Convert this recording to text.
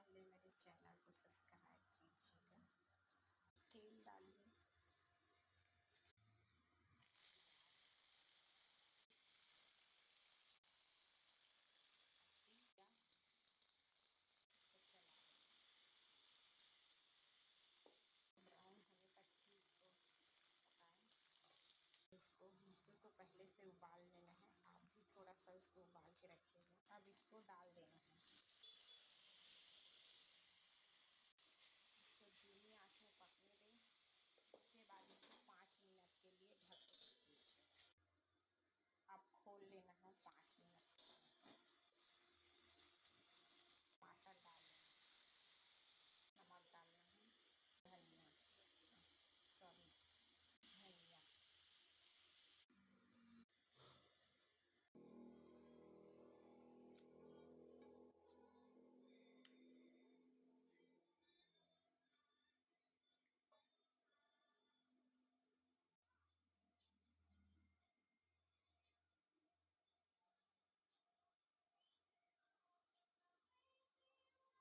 पहले मेरे चैनल को सब्सक्राइब कीजिएगा। तेल डालिए। ब्राउन होने तक ही इसको पकाएं। इसको को पहले से उबाल लेना है। आप भी थोड़ा सा उसको उबाल के रखिएगा। अब इसको डाल देना है।